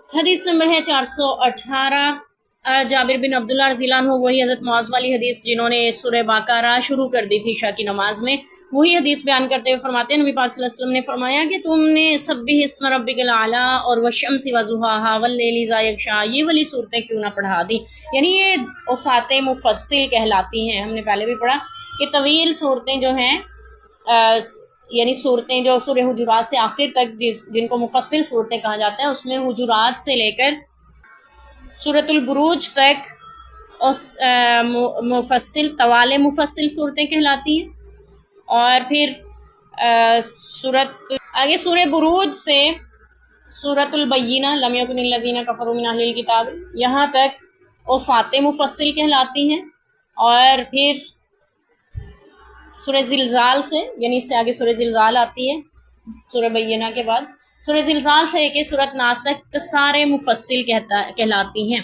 حدیث نمبر ہے 418۔ جابر بن عبداللہ رضی اللہ عنہ، وہی حضرت معاذ والی حدیث جنہوں نے سورہ بقرہ شروع کر دی تھی عشاء کی نماز میں، وہی حدیث بیان کرتے ہوئے فرماتے ہیں نبی پاک صلی اللہ علیہ وسلم نے فرمایا کہ تم نے سبح اسم ربک الاعلی اور والشمس وضحاھا واللیل اذا یغشی یہ والی صورتیں کیوں نہ پڑھا دی، یعنی یہ اوساط مفصل کہلاتی ہیں۔ ہم نے پہلے بھی پڑھا کہ طویل صورتیں جو ہیں یعنی صورتیں جو سورہ حجرات سے آخر تک جن کو مفصل صورتیں کہا جاتا ہے، اس میں حجرات سے لے کر سورۃ البروج تک مفصل طوال مفصل صورتیں کہلاتی ہیں۔ اور پھر آگے سورہ بروج سے سورۃ البینہ لم یکن الذین کفروا من اہل الکتاب یہاں تک اوساط مفصل کہلاتی ہیں۔ اور پھر سورہ زلزال سے، یعنی اس سے آگے سورہ زلزال آتی ہے سورہ بینہ کے بعد، سورہ زلزال سے لے کے سورۃ ناس تک قصار مفصل کہلاتی ہیں،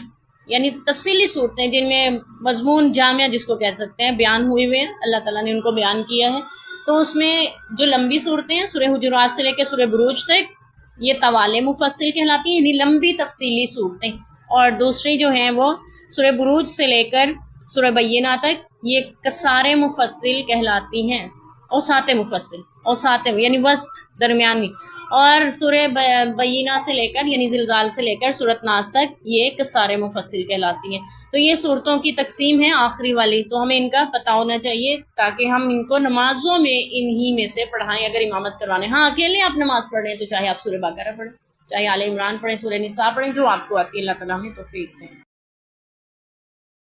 یعنی تفصیلی صورتیں جن میں مضمون جامع جس کو کہہ سکتے ہیں بیان ہوئے ہوئے ہیں، اللہ تعالیٰ نے ان کو بیان کیا ہے۔ تو اس میں جو لمبی صورتیں ہیں سورہ حجرات سے لے کے سورہ بروج تک یہ طوال مفصل کہلاتی ہیں، یعنی لمبی تفصیلی صورتیں، اور دوسری جو ہیں وہ سورہ بروج سے لے کر سورہ بینہ تک یہ قصار مفصل کہلاتی ہیں، اوساط مفصل، اوساط یعنی وسط درمیانی۔ اور سورہ بینہ سے لے کر یعنی زلزال سے لے کر سورۃ ناس تک یہ قصار مفصل کہلاتی ہیں۔ تو یہ صورتوں کی تقسیم ہے آخری والی، تو ہمیں ان کا پتہ ہونا چاہیے تاکہ ہم ان کو نمازوں میں انہی میں سے پڑھائیں اگر امامت کروانے۔ ہاں اکیلے آپ نماز پڑھ رہے ہیں تو چاہے آپ سورہ بقرہ پڑھیں، چاہے آل عمران پڑھیں، سورہ نساء پڑھیں، جو آپ کو آتی ہے، اللہ تعالیٰ ہمیں توفیق دے۔